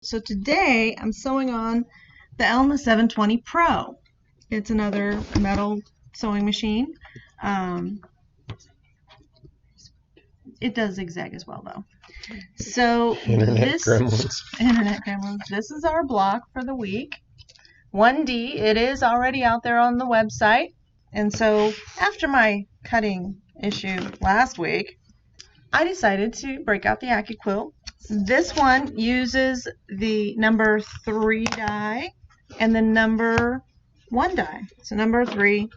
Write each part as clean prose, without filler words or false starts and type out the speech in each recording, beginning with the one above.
So today I'm sewing on the Elma 720 Pro. It's another metal sewing machine. It does zigzag as well though. So Internet gremlins. This is our block for the week. 1D, it is already out there on the website. And so after my cutting issue last week, I decided to break out the AccuQuilt. This one uses the number 3 die and the number 1 die. So number 3,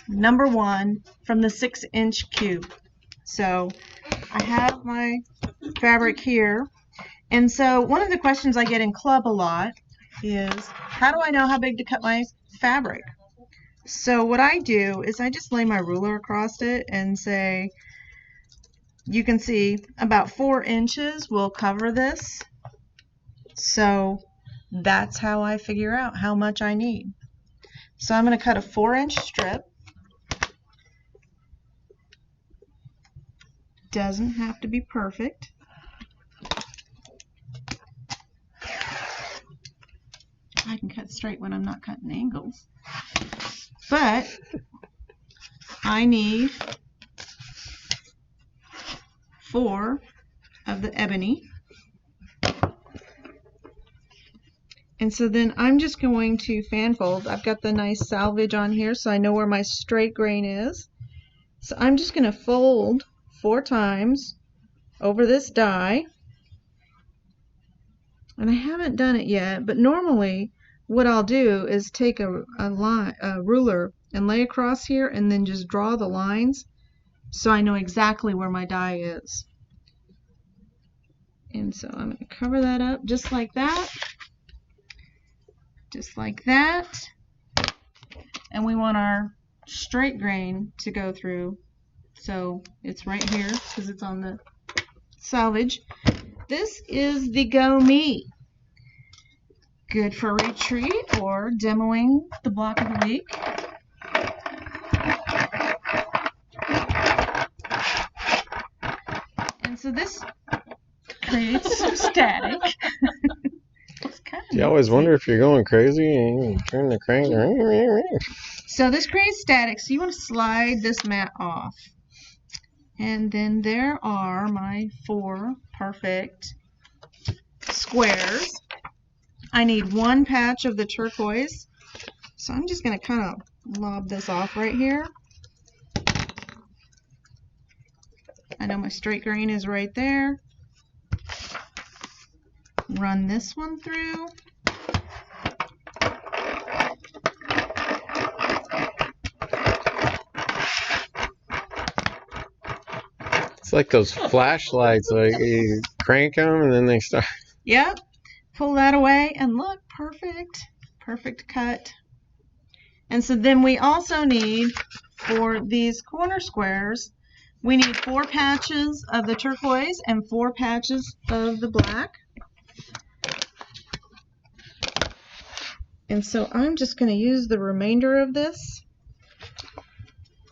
number 1 from the 6-inch cube. So I have my fabric here. And so one of the questions I get in club a lot is, how do I know how big to cut my fabric? So what I do is I just lay my ruler across it and say, you can see about 4 inches will cover this. So that's how I figure out how much I need. So I'm going to cut a 4-inch strip. Doesn't have to be perfect. I can cut straight when I'm not cutting angles. But I need 4 of the ebony. And so then I'm just going to fan fold. I've got the nice salvage on here so I know where my straight grain is. So I'm just going to fold 4 times over this die. And I haven't done it yet, but normally what I'll do is take a ruler and lay across here and then just draw the lines so I know exactly where my die is. And so I'm going to cover that up just like that. Just like that. And we want our straight grain to go through. So it's right here because it's on the salvage. This is the Go Me. Good for retreat or demoing the block of the week. And so this creates some static. You always wonder if you're going crazy and you turn the crank. So this creates static, so you want to slide this mat off. And then there are my 4 perfect squares. I need 1 patch of the turquoise. So I'm just going to kind of lob this off right here. I know my straight grain is right there. Run this one through. It's like those flashlights, like you crank them and then they start. Yep. Pull that away and look, perfect. Perfect cut. And so then we also need, for these corner squares, we need 4 patches of the turquoise and 4 patches of the black. And so I'm just going to use the remainder of this.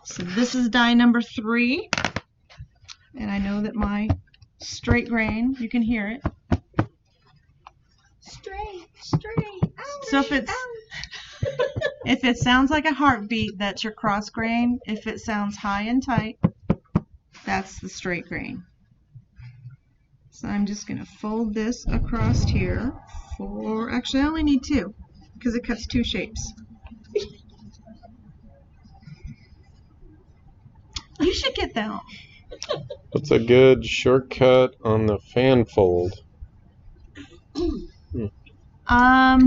So this is die number 3. And I know that my straight grain, you can hear it. Straight. So if it sounds like a heartbeat, that's your cross grain. If it sounds high and tight, that's the straight grain. So I'm just going to fold this across here. Actually, I only need 2 because it cuts 2 shapes. You should get that. What's a good shortcut on the fan fold?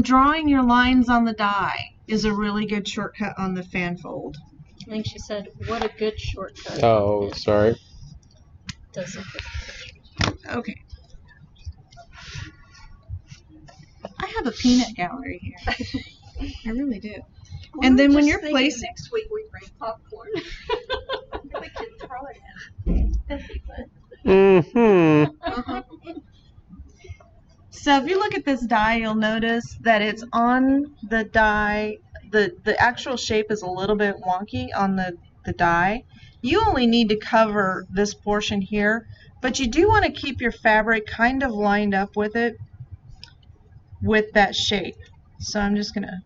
Drawing your lines on the die is a really good shortcut on the fan fold. I think she said, what a good shortcut. Oh, sorry. Doesn't. Okay. I have a peanut gallery here. I really do. Well, and then when you're placing... Next week we bring popcorn. We can throw it in. That'd be fun. Uh-huh. So if you look at this die, you'll notice that it's on the die. The actual shape is a little bit wonky on the die. You only need to cover this portion here, but you do want to keep your fabric kind of lined up with it. with that shape. So I'm just going to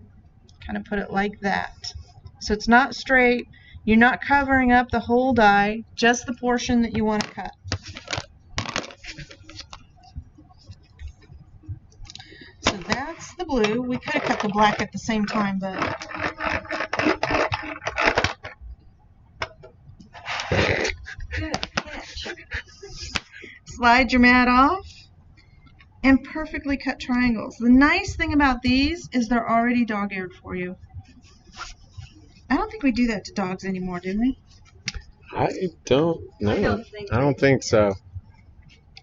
kind of put it like that. So it's not straight. You're not covering up the whole die, just the portion that you want to cut. So that's the blue. We could have cut the black at the same time, but Good catch. slide your mat off and perfectly cut triangles. The nice thing about these is they're already dog-eared for you. I don't think we do that to dogs anymore, do we? I don't know. I don't think so.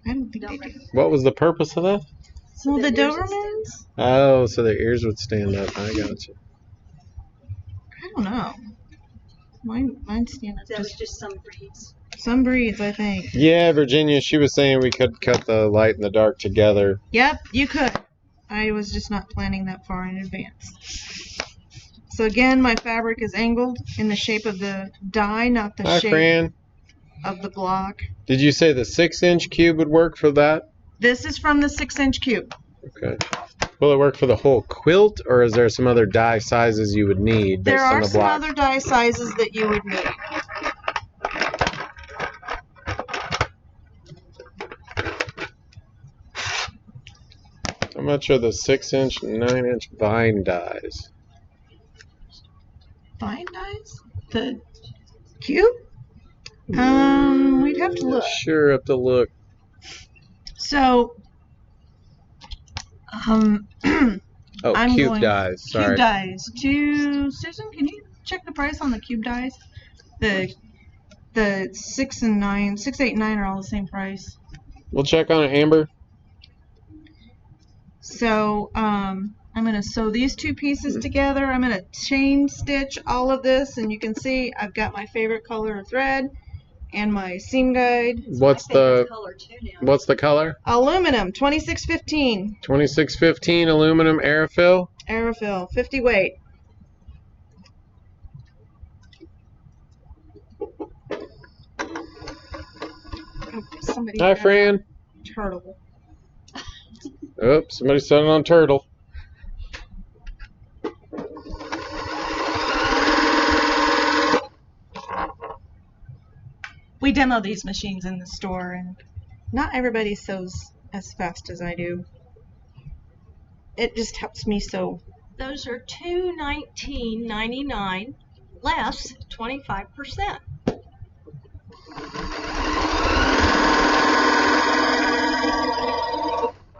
I don't think Don't they do. What was the purpose of that? So the The ears would Dobermans? Oh, so their ears would stand up. I got you. I don't know. Mine stand up. that was just some breeds. Some breeds, I think. Yeah, Virginia, she was saying we could cut the light and the dark together. Yep, you could. I was just not planning that far in advance. So again, my fabric is angled in the shape of the die, not the Hi, shape Fran. of the block. Did you say the 6-inch cube would work for that? This is from the 6-inch cube. Okay. Will it work for the whole quilt, or is there some other die sizes you would need based There on are the some block? other die sizes that you would need. How much are the 6-inch and 9-inch vine dies? Fine dies? The cube? We'd have to look. Sure, have to look. So, Oh, I'm cube going- dies. Sorry. cube dies. Susan, can you check the price on the cube dies? The 6 and 9, 6, 8, and 9 are all the same price. We'll check on it, Amber. So, I'm going to sew these two pieces together. I'm going to chain stitch all of this, and you can see I've got my favorite color of thread and my seam guide. What's My favorite the color too now. what's the color? Aluminum, 2615. 2615 aluminum Aerofill. Aerofill, 50 weight. Oh, somebody Hi, had a Fran. turtle. Oops, somebody said it on turtle. We demo these machines in the store, and not everybody sews as fast as I do. It just helps me sew. Those are $219.99 less 25%.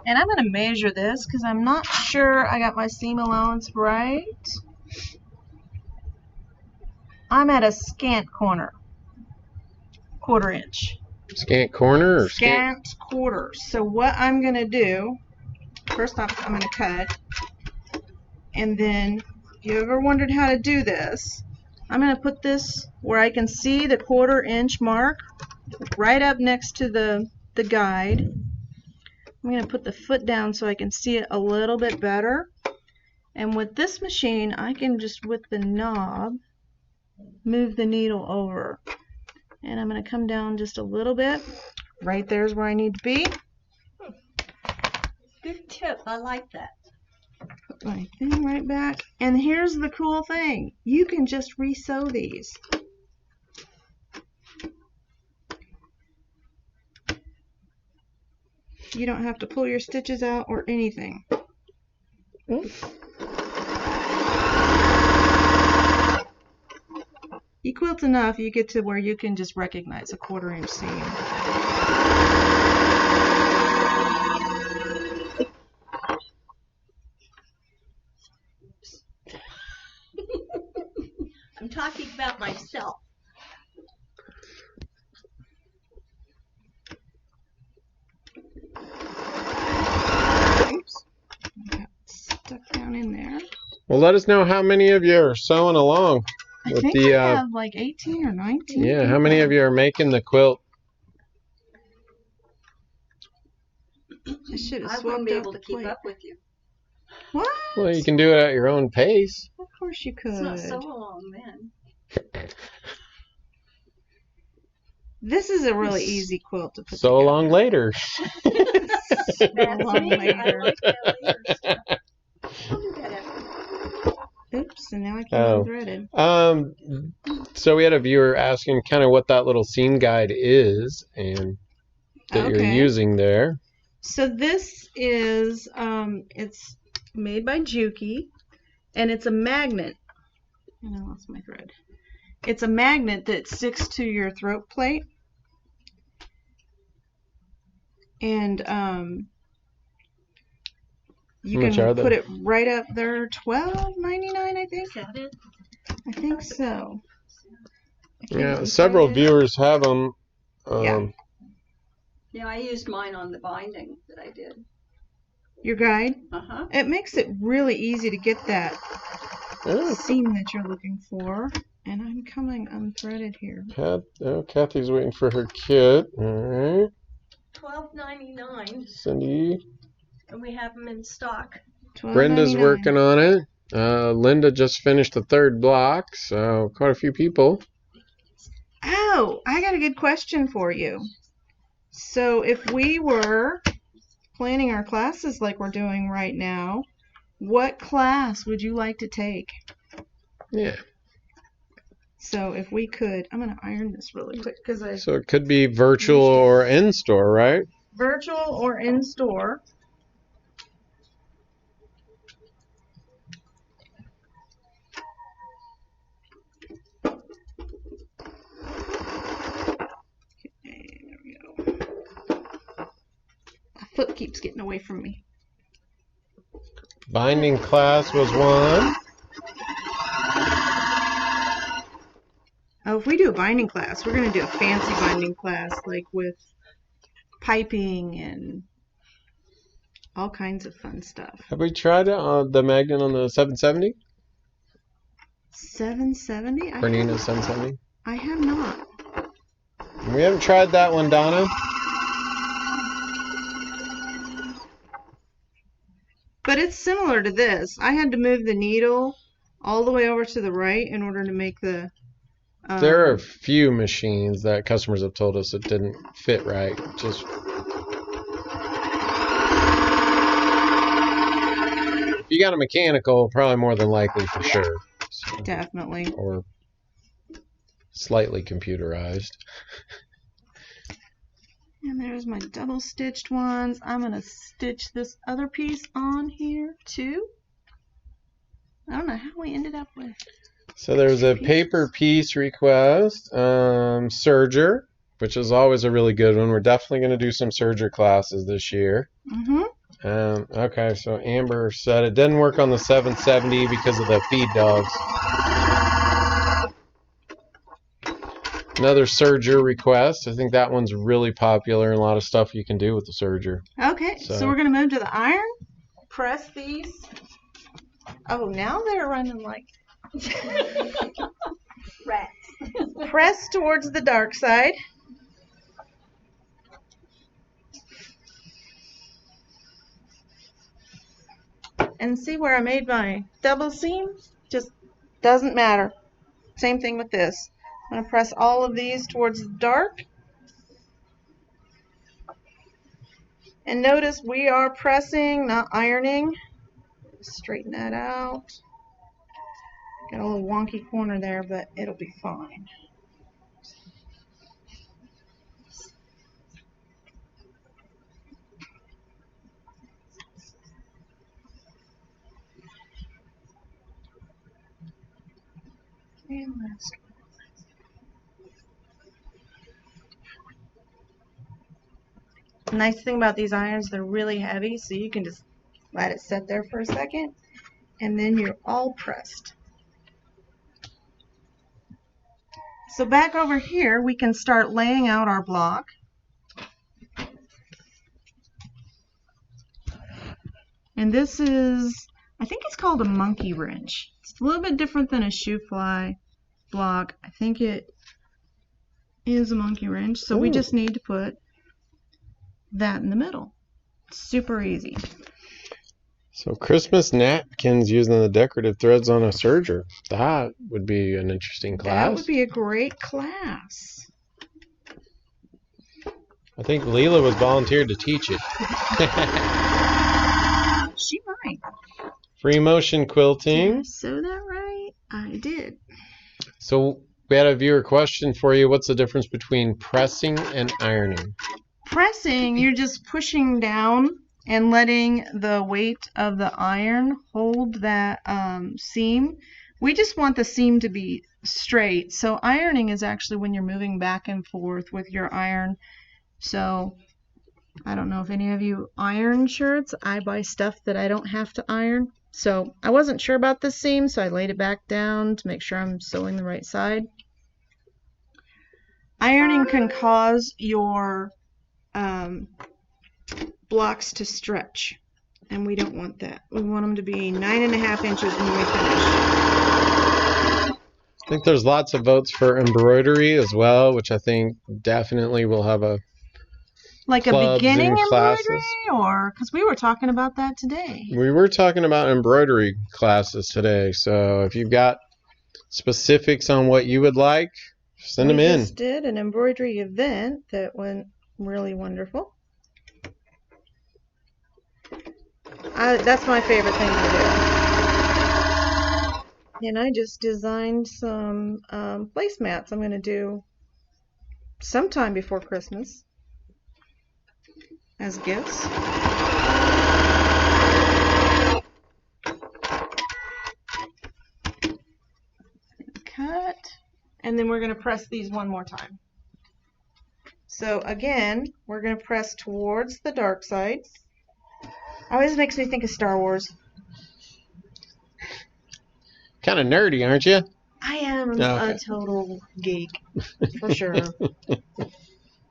And I'm going to measure this because I'm not sure I got my seam allowance right. I'm at a scant corner. 1/4 inch. Scant corner or scant? Scant quarter. So what I'm going to do, first off, I'm going to cut. And then, if you ever wondered how to do this, I'm going to put this where I can see the 1/4 inch mark right up next to the guide. I'm going to put the foot down so I can see it a little bit better. And with this machine, I can just, with the knob, move the needle over. And I'm going to come down just a little bit. Right there's where I need to be. Good tip. I like that. Put my thing right back. And here's the cool thing. You can just re-sew these. You don't have to pull your stitches out or anything. You quilt enough, you get to where you can just recognize a 1/4 inch seam. I'm talking about myself. Oops. I got stuck down in there. Well, let us know how many of you are sewing along I with think the. I have like 18 or 19. Yeah, how many of you are making the quilt? I should have I swapped wouldn't be out able the to keep plate. up with you. What? Well, you can do it at your own pace. Of course you could. It's not so long then. This is a really easy quilt to put Sew together. along later. That's long me. I later. like that later stuff. I'll do that after. Oops, and now I can't Oh. unthread it. So we had a viewer asking kind of what that little seam guide is and that you're Okay. using there. So this is, it's made by Juki, and it's a magnet. And I lost my thread. It's a magnet that sticks to your throat plate. And you How much can are put they? it right up there. $12.99, I think. Is that it? I think so. I can't Yeah, unthread several it. viewers have them. Yeah. Yeah, I used mine on the binding that I did. Your guide. Uh-huh. It makes it really easy to get that Oh, seam that you're looking for. And I'm coming unthreaded here. Kathy's waiting for her kit. All right. $12.99, Cindy. and we have them in stock. Brenda's $12.99. working on it. Linda just finished the third block, so quite a few people. Oh, I got a good question for you. So if we were planning our classes like we're doing right now, what class would you like to take? Yeah. So if we could, I'm going to iron this really quick because I So it could be virtual or in-store, right? virtual or in store. Okay, there we go. My foot keeps getting away from me. Binding class was one. Oh, if we do a binding class, we're going to do a fancy binding class, like with piping and all kinds of fun stuff. Have we tried the magnet on the 770? 770? Bernina 770? I have not. We haven't tried that one, Donna. But it's similar to this. I had to move the needle all the way over to the right in order to make the... There are a few machines that customers have told us it didn't fit right. Just if you got a mechanical, probably more than likely for sure. So, Definitely. or slightly computerized. And there's my double stitched ones. I'm going to stitch this other piece on here too. I don't know how we ended up with... So there's a paper piece request, serger, which is always a really good one. We're definitely going to do some serger classes this year. Okay, so Amber said it didn't work on the 770 because of the feed dogs. Another serger request. I think that one's really popular and a lot of stuff you can do with the serger. Okay, so we're going to move to the iron. Press these. Oh, now they're running like... Rats. Press towards the dark side. And see where I made my double seam? Just doesn't matter. Same thing with this. I'm going to press all of these towards the dark. And notice we are pressing, not ironing. Straighten that out. Got a little wonky corner there, but it'll be fine. And last one. Nice thing about these irons, they're really heavy, so you can just let it sit there for a second, and then you're all pressed. So back over here, we can start laying out our block. And this is, I think it's called a monkey wrench. It's a little bit different than a shoe fly block. I think it is a monkey wrench. So we just need to put that in the middle. Super easy. So Christmas napkins using the decorative threads on a serger. That would be an interesting class. That would be a great class. I think Leela was volunteered to teach it. She might. Free motion Did I quilting. sew that right? I did. So we had a viewer question for you. What's the difference between pressing and ironing? Pressing, you're just pushing down and letting the weight of the iron hold that seam. We just want the seam to be straight. So ironing is actually when you're moving back and forth with your iron. So I don't know if any of you iron shirts. I buy stuff that I don't have to iron. So I wasn't sure about this seam, so I laid it back down to make sure I'm sewing the right side. Ironing can cause your blocks to stretch, and we don't want that. We want them to be 9.5 inches when we finish. I think there's lots of votes for embroidery as well, which I think definitely will have a Like a clubs beginning and embroidery, classes. or because we were talking about that today. We were talking about embroidery classes today, so if you've got specifics on what you would like, send them We in. just did an embroidery event that went really wonderful. That's my favorite thing to do. And I just designed some placemats I'm going to do sometime before Christmas as gifts. Cut. And then we're going to press these one more time. So again, we're going to press towards the dark side. Always makes me think of Star Wars. Kind of nerdy, aren't you? I am Okay. a total geek, for sure.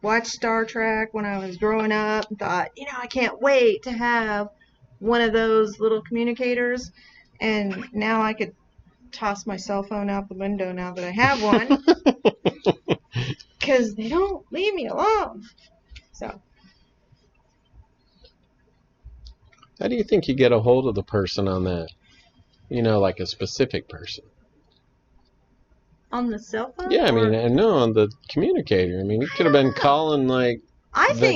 Watched Star Trek when I was growing up and thought, I can't wait to have one of those little communicators. And now I could toss my cell phone out the window now that I have one. Because they don't leave me alone. So. How do you think you get a hold of the person on that? Like a specific person. On the cell phone? Yeah, I mean, on the communicator. I mean, you could have been calling the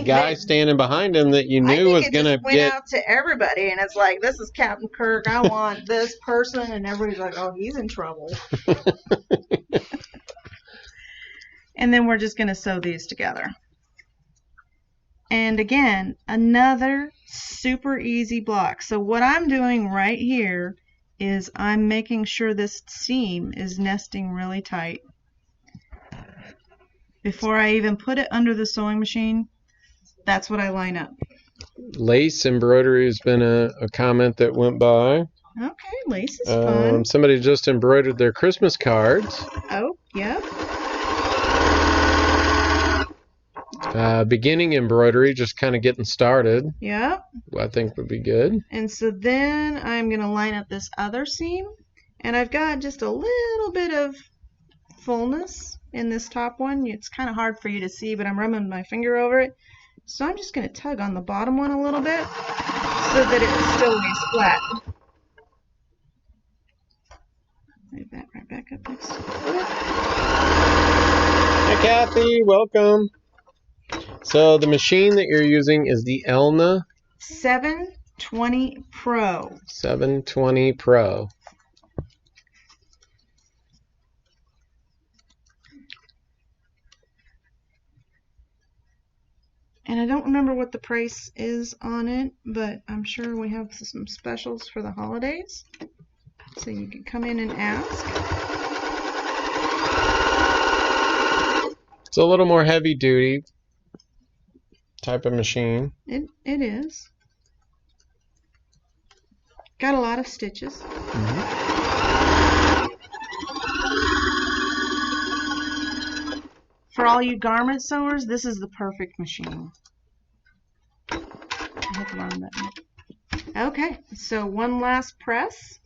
guy standing behind him that you knew was going to went out to everybody, and it's like, this is Captain Kirk, I want this person, and everybody's like, oh, he's in trouble. And then we're just going to sew these together. And again, another super easy block. So what I'm doing right here is I'm making sure this seam is nesting really tight. Before I even put it under the sewing machine, that's what I line up. Lace embroidery has been a comment that went by. Okay, lace is fun. Somebody just embroidered their Christmas cards. Oh, yep. Beginning embroidery, just kind of getting started. Yep. I think would be good. And so then I'm going to line up this other seam. And I've got just a little bit of fullness in this top one. It's kind of hard for you to see, but I'm running my finger over it. So I'm just going to tug on the bottom one a little bit so that it still lays flat. Move that right back up next to the foot. Hi, Kathy. Welcome. So the machine that you're using is the Elna 720 Pro. 720 Pro. And I don't remember what the price is on it, but I'm sure we have some specials for the holidays. So you can come in and ask. It's a little more heavy duty type of machine. It is. Got a lot of stitches. For all you garment sewers, this is the perfect machine. I hit the wrong button. Okay, so one last press.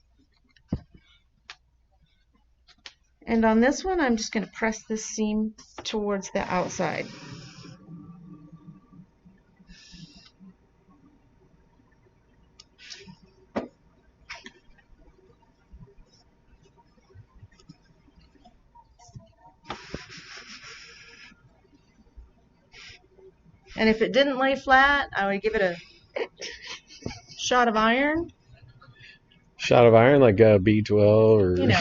And on this one, I'm just going to press this seam towards the outside. And if it didn't lay flat, I would give it a shot of iron. Shot of iron like B12 or. You know.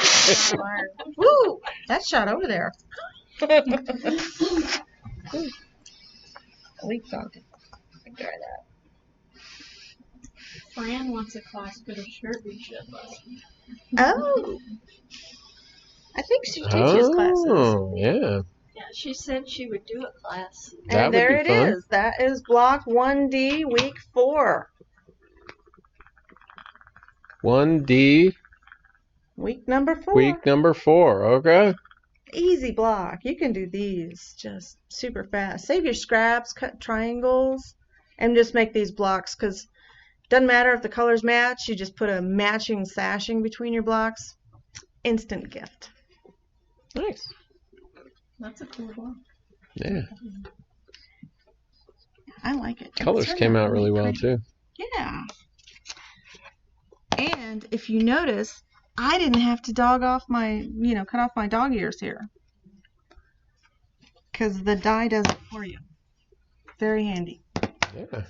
Shot of iron. Woo! That shot over there. Leaked onto. Try that. Fran wants a class for the shirt we showed last week. Oh. I think she teaches classes. Oh, yeah. Yeah, she said she would do a class. That And would there be it fun. is. That is block 1D, week 4. 1D, Week number 4. week number 4. Okay. Easy block. You can do these just super fast. Save your scraps, cut triangles, and just make these blocks because it doesn't matter if the colors match. You just put a matching sashing between your blocks. Instant gift. Nice. That's a cool block. Yeah. I like it. Colors It's came out really well, pretty. too. Yeah. And if you notice, I didn't have to cut off my dog ears here. Because the die does it for you. Very handy. Yeah.